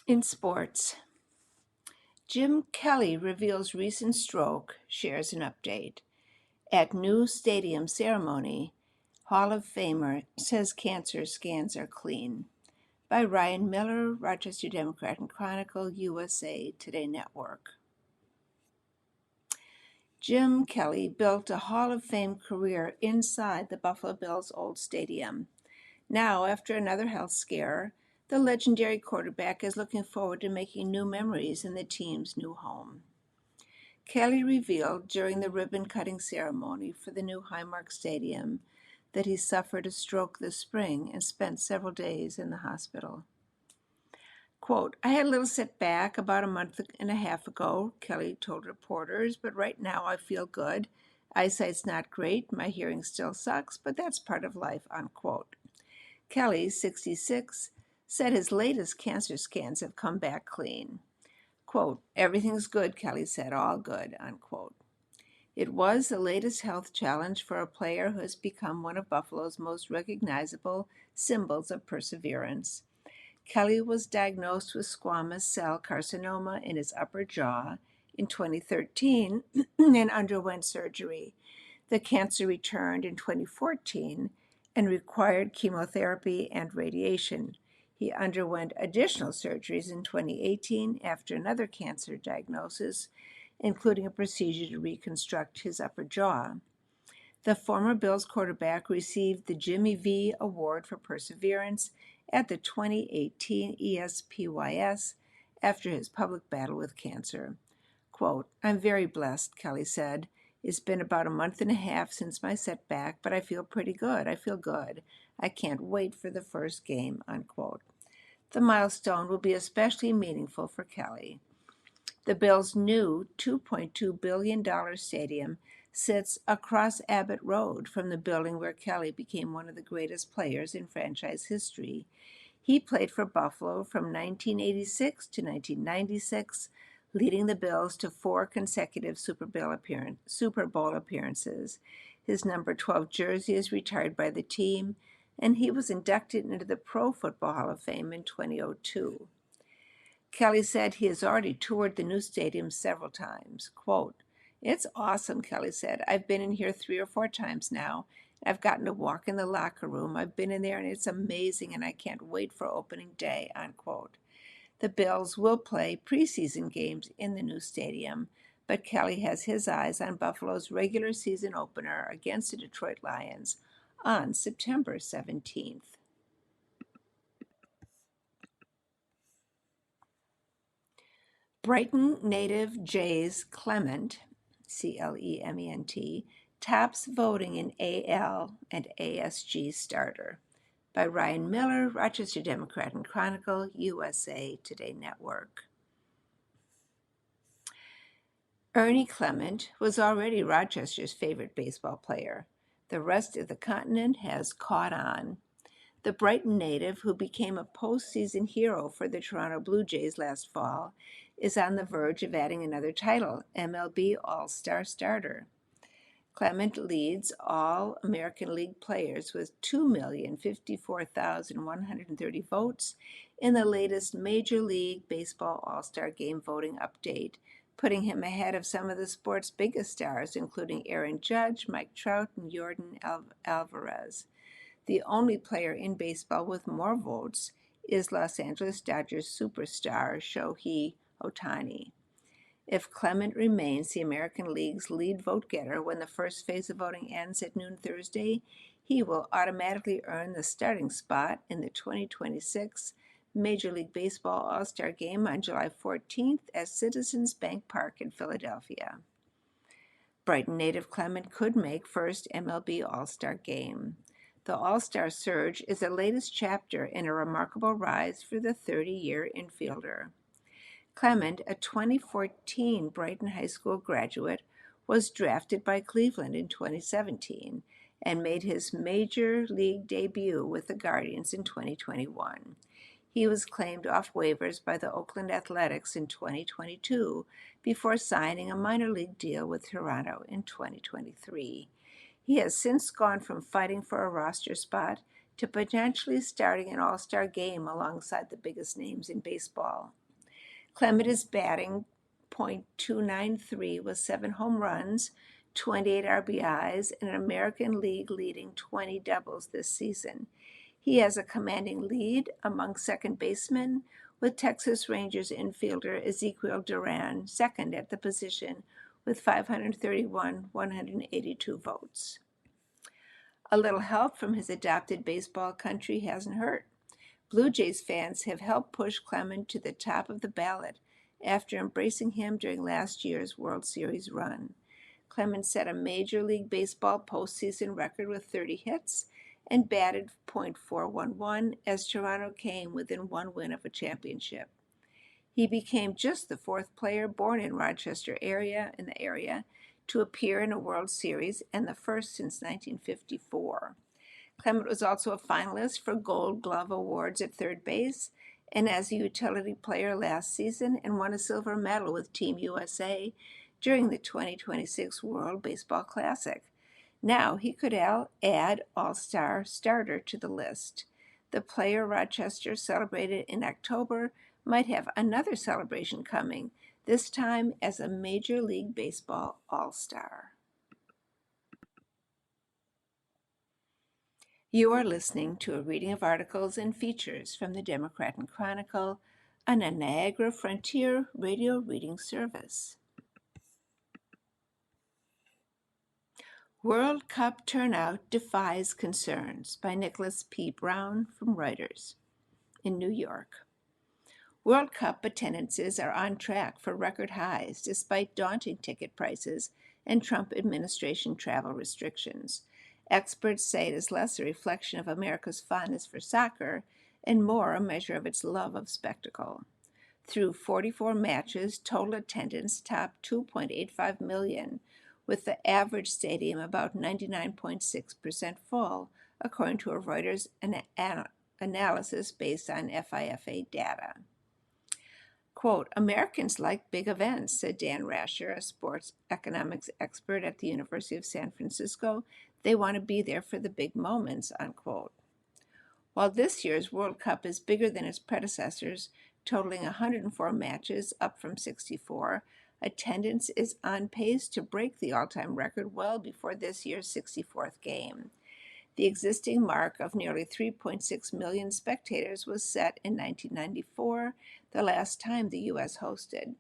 In sports, Jim Kelly reveals recent stroke, shares an update. At new stadium ceremony, Hall of Famer says cancer scans are clean. By Ryan Miller, Rochester Democrat and Chronicle, USA Today Network. Jim Kelly built a Hall of Fame career inside the Buffalo Bills' old stadium. Now, after another health scare, the legendary quarterback is looking forward to making new memories in the team's new home. Kelly revealed during the ribbon-cutting ceremony for the new Highmark Stadium that he suffered a stroke this spring and spent several days in the hospital. Quote, I had a little setback about a month and a half ago, Kelly told reporters, but right now I feel good. Eyesight's not great, my hearing still sucks, but that's part of life, unquote. Kelly, 66, said his latest cancer scans have come back clean. Quote, everything's good, Kelly said, all good, unquote. It was the latest health challenge for a player who has become one of Buffalo's most recognizable symbols of perseverance. Kelly was diagnosed with squamous cell carcinoma in his upper jaw in 2013 and underwent surgery. The cancer returned in 2014 and required chemotherapy and radiation. He underwent additional surgeries in 2018 after another cancer diagnosis, including a procedure to reconstruct his upper jaw. The former Bills quarterback received the Jimmy V Award for Perseverance at the 2018 ESPYS after his public battle with cancer. Quote, I'm very blessed, Kelly said. It's been about a month and a half since my setback, but I feel pretty good. I feel good. I can't wait for the first game, unquote. The milestone will be especially meaningful for Kelly. The Bills' new $2.2 billion stadium sits across Abbott Road from the building where Kelly became one of the greatest players in franchise history. He played for Buffalo from 1986 to 1996, leading the Bills to 4 consecutive Super Bowl appearances. His number 12 jersey is retired by the team, and he was inducted into the Pro Football Hall of Fame in 2002. Kelly said he has already toured the new stadium several times. Quote, "It's awesome," Kelly said. "I've been in here 3 or 4 times now. I've gotten to walk in the locker room. I've been in there and it's amazing and I can't wait for opening day," unquote. The Bills will play preseason games in the new stadium, but Kelly has his eyes on Buffalo's regular season opener against the Detroit Lions on September 17th. Brighton native Jays Clement, Clement, tops voting in AL and ASG starter. By Ryan Miller, Rochester Democrat and Chronicle, USA Today Network. Ernie Clement was already Rochester's favorite baseball player. The rest of the continent has caught on. The Brighton native, who became a postseason hero for the Toronto Blue Jays last fall, is on the verge of adding another title, MLB All-Star Starter. Clement leads all American League players with 2,054,130 votes in the latest Major League Baseball All-Star Game voting update, putting him ahead of some of the sport's biggest stars, including Aaron Judge, Mike Trout, and Yordan Alvarez. The only player in baseball with more votes is Los Angeles Dodgers superstar Shohei Ohtani. If Clement remains the American League's lead vote-getter when the first phase of voting ends at noon Thursday, he will automatically earn the starting spot in the 2026 Major League Baseball All-Star Game on July 14th at Citizens Bank Park in Philadelphia. Brighton native Clement could make first MLB All-Star Game. The All-Star Surge is the latest chapter in a remarkable rise for the 30-year infielder. Clement, a 2014 Brighton High School graduate, was drafted by Cleveland in 2017 and made his major league debut with the Guardians in 2021. He was claimed off waivers by the Oakland Athletics in 2022 before signing a minor league deal with Toronto in 2023. He has since gone from fighting for a roster spot to potentially starting an all-star game alongside the biggest names in baseball. Clement is batting .293 with 7 home runs, 28 RBIs, and an American League leading 20 doubles this season. He has a commanding lead among second basemen, with Texas Rangers infielder Ezequiel Duran second at the position with 531,182 votes. A little help from his adopted baseball country hasn't hurt. Blue Jays fans have helped push Clement to the top of the ballot after embracing him during last year's World Series run. Clement set a Major League Baseball postseason record with 30 hits and batted .411 as Toronto came within 1 win of a championship. He became just the 4th player born in Rochester area to appear in a World Series and the first since 1954. Clement was also a finalist for Gold Glove Awards at third base and as a utility player last season and won a silver medal with Team USA during the 2026 World Baseball Classic. Now he could add All-Star starter to the list. The player Rochester celebrated in October might have another celebration coming, this time as a Major League Baseball All-Star. You are listening to a reading of articles and features from the Democrat and Chronicle on a Niagara Frontier radio reading service. World Cup turnout defies concerns by Nicholas P. Brown from Reuters in New York. World Cup attendances are on track for record highs despite daunting ticket prices and Trump administration travel restrictions. Experts say it is less a reflection of America's fondness for soccer and more a measure of its love of spectacle. Through 44 matches, total attendance topped 2.85 million, with the average stadium about 99.6% full, according to a Reuters analysis based on FIFA data. Quote, Americans like big events, said Dan Rasher, a sports economics expert at the University of San Francisco. They want to be there for the big moments, unquote. While this year's World Cup is bigger than its predecessors, totaling 104 matches, up from 64, attendance is on pace to break the all-time record well before this year's 64th game. The existing mark of nearly 3.6 million spectators was set in 1994, the last time the U.S. hosted.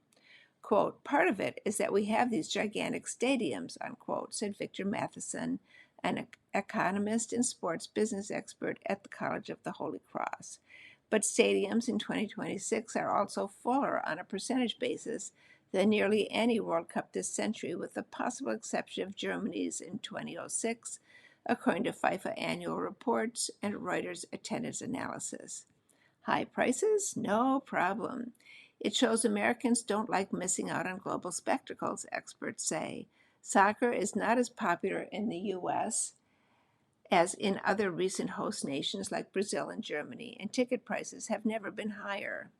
Quote, part of it is that we have these gigantic stadiums, unquote, said Victor Matheson, an economist and sports business expert at the College of the Holy Cross. But stadiums in 2026 are also fuller on a percentage basis than nearly any World Cup this century, with the possible exception of Germany's in 2006, according to FIFA annual reports and Reuters attendance analysis. High prices? No problem. It shows Americans don't like missing out on global spectacles, experts say. Soccer is not as popular in the U.S. as in other recent host nations like Brazil and Germany, and ticket prices have never been higher.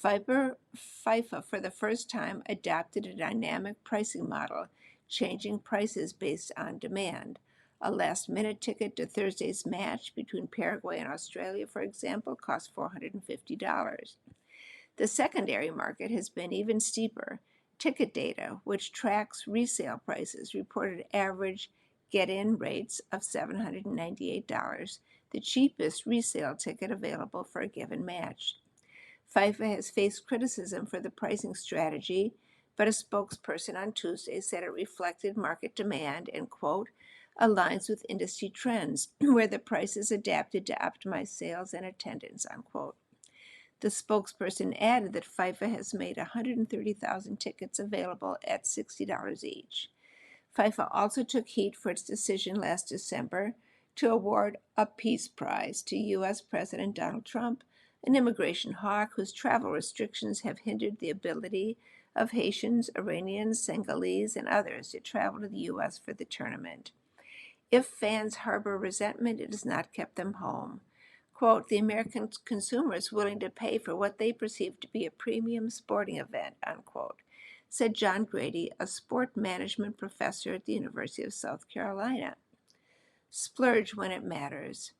FIFA, for the first time, adopted a dynamic pricing model, changing prices based on demand. A last-minute ticket to Thursday's match between Paraguay and Australia, for example, cost $450. The secondary market has been even steeper. Ticket data, which tracks resale prices, reported average get-in rates of $798, the cheapest resale ticket available for a given match. FIFA has faced criticism for the pricing strategy, but a spokesperson on Tuesday said it reflected market demand and, quote, aligns with industry trends, where the price is adapted to optimize sales and attendance, unquote. The spokesperson added that FIFA has made 130,000 tickets available at $60 each. FIFA also took heat for its decision last December to award a Peace Prize to U.S. President Donald Trump, an immigration hawk whose travel restrictions have hindered the ability of Haitians, Iranians, Senegalese, and others to travel to the U.S. for the tournament. If fans harbor resentment, it has not kept them home. Quote, the American consumer is willing to pay for what they perceive to be a premium sporting event, unquote, said John Grady, a sport management professor at the University of South Carolina. Splurge when it matters.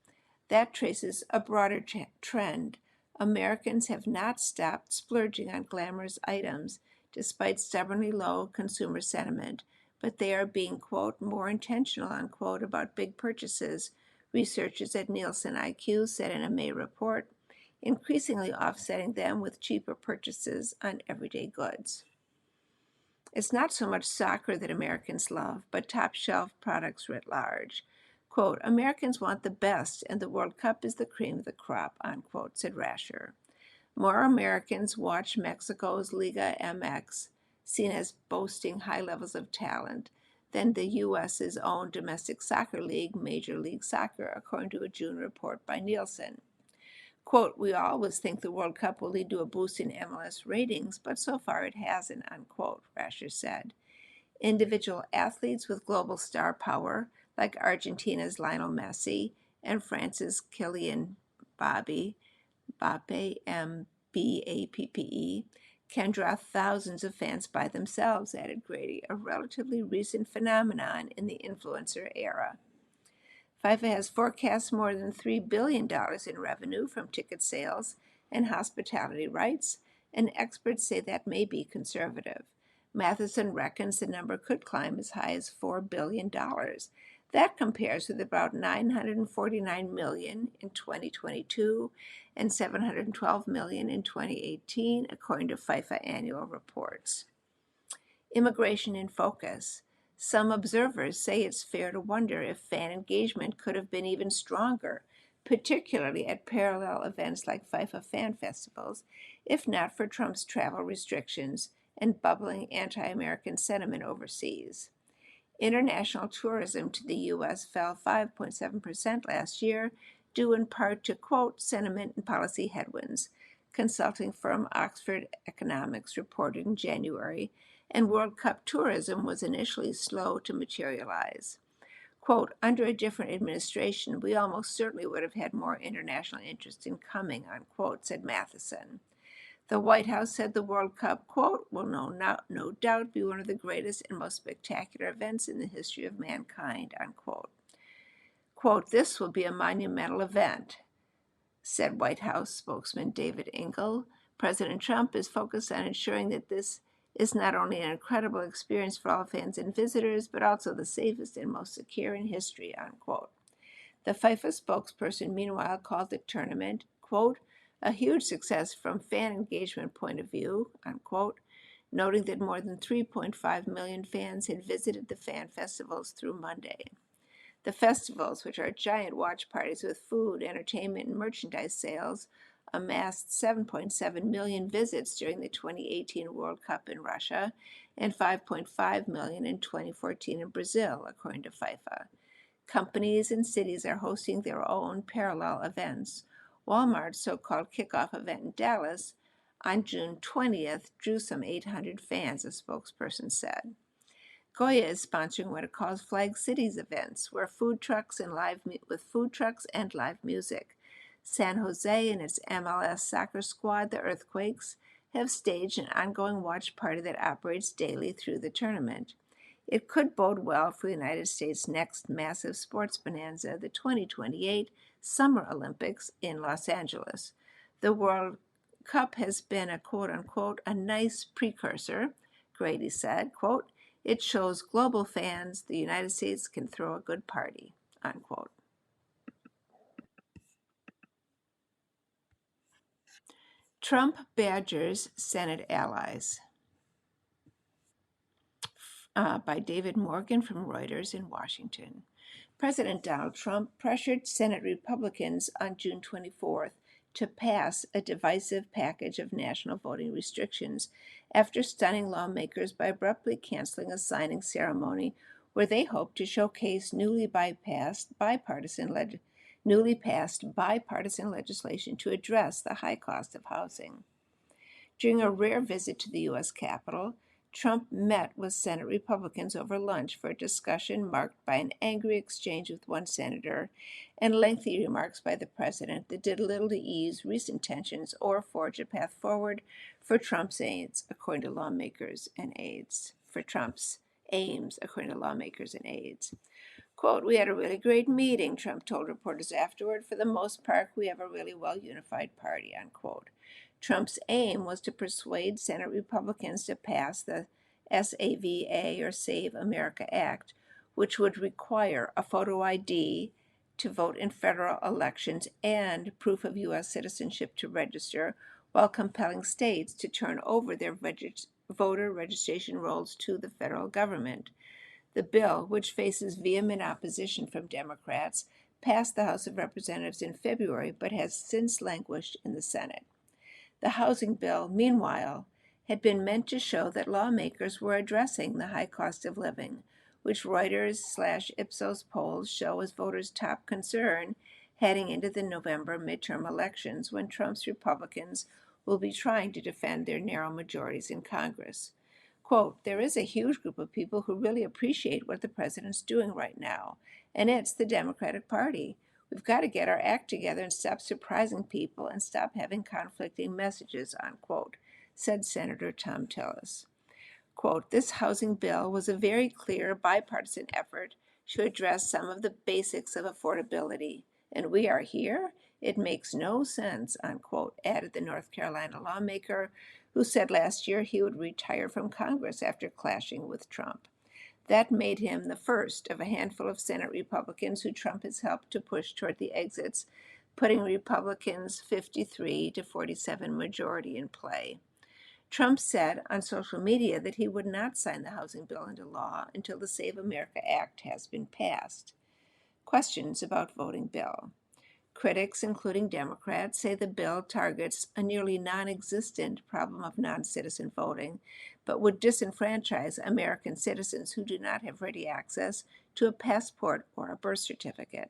That traces a broader trend. Americans have not stopped splurging on glamorous items, despite stubbornly low consumer sentiment, but they are being, quote, more intentional, unquote, about big purchases, researchers at Nielsen IQ said in a May report, increasingly offsetting them with cheaper purchases on everyday goods. It's not so much soccer that Americans love, but top-shelf products writ large. Quote, Americans want the best, and the World Cup is the cream of the crop, unquote, said Rasher. More Americans watch Mexico's Liga MX, seen as boasting high levels of talent, than the U.S.'s own domestic soccer league, Major League Soccer, according to a June report by Nielsen. Quote, we always think the World Cup will lead to a boost in MLS ratings, but so far it hasn't, unquote, Rasher said. Individual athletes with global star power, like Argentina's Lionel Messi and France's Kylian Mbappe, M-B-A-P-P-E, can draw thousands of fans by themselves, added Grady, a relatively recent phenomenon in the influencer era. FIFA has forecast more than $3 billion in revenue from ticket sales and hospitality rights, and experts say that may be conservative. Matheson reckons the number could climb as high as $4 billion. That compares with about $949 million in 2022 and $712 million in 2018, according to FIFA annual reports. Immigration in focus. Some observers say it's fair to wonder if fan engagement could have been even stronger, particularly at parallel events like FIFA fan festivals, if not for Trump's travel restrictions and bubbling anti-American sentiment overseas. International tourism to the U.S. fell 5.7% last year, due in part to, quote, sentiment and policy headwinds. consulting firm Oxford Economics reported in January, and World Cup tourism was initially slow to materialize. Quote, under a different administration, we almost certainly would have had more international interest in coming, unquote, said Matheson. The White House said the World Cup, quote, will no doubt be one of the greatest and most spectacular events in the history of mankind, unquote. Quote, this will be a monumental event, said White House spokesman David Engel. President Trump is focused on ensuring that this is not only an incredible experience for all fans and visitors, but also the safest and most secure in history, unquote. The FIFA spokesperson, meanwhile, called the tournament, quote, a huge success from fan engagement point of view, unquote, noting that more than 3.5 million fans had visited the fan festivals through Monday. The festivals, which are giant watch parties with food, entertainment, and merchandise sales, amassed 7.7 million visits during the 2018 World Cup in Russia and 5.5 million in 2014 in Brazil, according to FIFA. Companies and cities are hosting their own parallel events. Walmart's so-called kickoff event in Dallas on June 20th drew some 800 fans, a spokesperson said. Goya is sponsoring what it calls Flag Cities events, where food trucks and live music. San Jose and its MLS soccer squad, the Earthquakes, have staged an ongoing watch party that operates daily through the tournament. It could bode well for the United States' next massive sports bonanza, the 2028 Summer Olympics in Los Angeles. The World Cup has been a quote-unquote a nice precursor, Grady said, quote, it shows global fans the United States can throw a good party, unquote. Trump badgers Senate allies. By David Morgan from Reuters in Washington. President Donald Trump pressured Senate Republicans on June 24th to pass a divisive package of national voting restrictions after stunning lawmakers by abruptly canceling a signing ceremony where they hoped to showcase newly passed bipartisan legislation to address the high cost of housing. During a rare visit to the U.S. Capitol, Trump met with Senate Republicans over lunch for a discussion marked by an angry exchange with one senator and lengthy remarks by the president that did little to ease recent tensions or forge a path forward for Trump's aims, according to lawmakers and aides. Quote, we had a really great meeting, Trump told reporters afterward. For the most part, we have a really well-unified party, unquote. Trump's aim was to persuade Senate Republicans to pass the SAVA, or Save America Act, which would require a photo ID to vote in federal elections and proof of U.S. citizenship to register, while compelling states to turn over their voter registration rolls to the federal government. The bill, which faces vehement opposition from Democrats, passed the House of Representatives in February but has since languished in the Senate. The housing bill, meanwhile, had been meant to show that lawmakers were addressing the high cost of living, which Reuters/Ipsos polls show as voters' top concern heading into the November midterm elections when Trump's Republicans will be trying to defend their narrow majorities in Congress. Quote, there is a huge group of people who really appreciate what the president's doing right now, and it's the Democratic Party. We've got to get our act together and stop surprising people and stop having conflicting messages, unquote, said Senator Tom Tillis. Quote, this housing bill was a very clear bipartisan effort to address some of the basics of affordability. And we are here? It makes no sense, unquote, added the North Carolina lawmaker who said last year he would retire from Congress after clashing with Trump. That made him the first of a handful of Senate Republicans who Trump has helped to push toward the exits, putting Republicans' 53 to 47 majority in play. Trump said on social media that he would not sign the housing bill into law until the Save America Act has been passed. Questions about voting bill. Critics, including Democrats, say the bill targets a nearly non-existent problem of non-citizen voting, but would disenfranchise American citizens who do not have ready access to a passport or a birth certificate.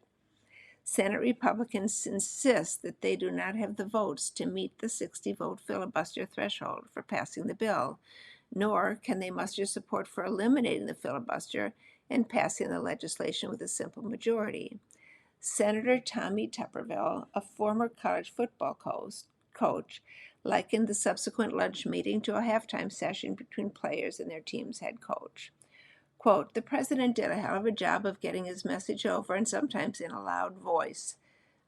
Senate Republicans insist that they do not have the votes to meet the 60-vote filibuster threshold for passing the bill, nor can they muster support for eliminating the filibuster and passing the legislation with a simple majority. Senator Tommy Tuberville, a former college football coach, likened the subsequent lunch meeting to a halftime session between players and their team's head coach. Quote, "The president did a hell of a job of getting his message over, and sometimes in a loud voice,"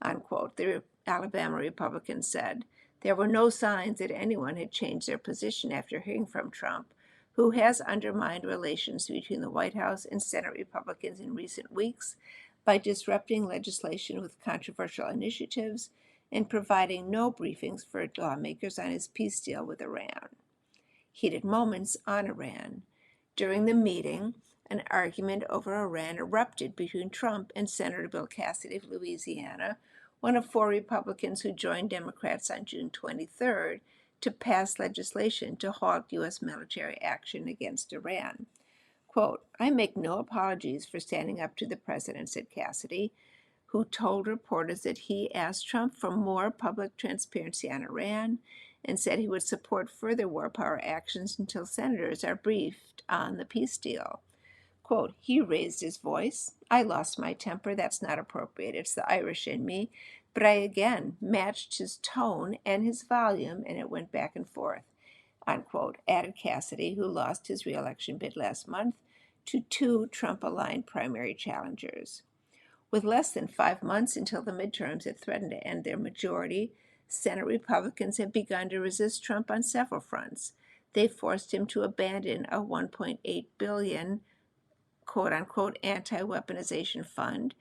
unquote, the Alabama Republican said. There were no signs that anyone had changed their position after hearing from Trump, who has undermined relations between the White House and Senate Republicans in recent weeks by disrupting legislation with controversial initiatives and providing no briefings for lawmakers on his peace deal with Iran. Heated moments on Iran. During the meeting, an argument over Iran erupted between Trump and Senator Bill Cassidy of Louisiana, one of 4 Republicans who joined Democrats on June 23rd to pass legislation to halt U.S. military action against Iran. Quote, "I make no apologies for standing up to the president," said Cassidy, who told reporters that he asked Trump for more public transparency on Iran and said he would support further war power actions until senators are briefed on the peace deal. Quote, "He raised his voice. I lost my temper. That's not appropriate. It's the Irish in me. But I again matched his tone and his volume, and it went back and forth," unquote, added Cassidy, who lost his re-election bid last month to 2 Trump-aligned primary challengers. With less than 5 months until the midterms that threaten to end their majority, Senate Republicans have begun to resist Trump on several fronts. They forced him to abandon a $1.8 billion quote-unquote anti-weaponization fund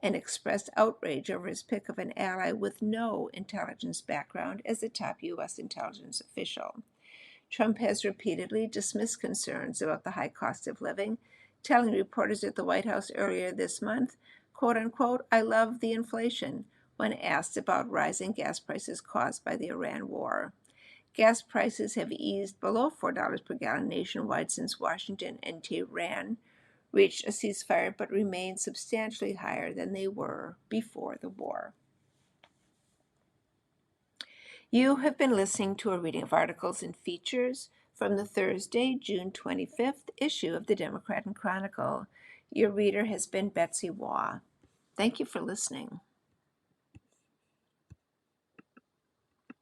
and expressed outrage over his pick of an ally with no intelligence background as the top U.S. intelligence official. Trump has repeatedly dismissed concerns about the high cost of living, telling reporters at the White House earlier this month, quote-unquote, "I love the inflation," when asked about rising gas prices caused by the Iran war. Gas prices have eased below $4 per gallon nationwide since Washington and Tehran reached a ceasefire, but remain substantially higher than they were before the war. You have been listening to a reading of articles and features from the Thursday, June 25th issue of the Democrat Chronicle. Your reader has been Betsy Waugh. Thank you for listening.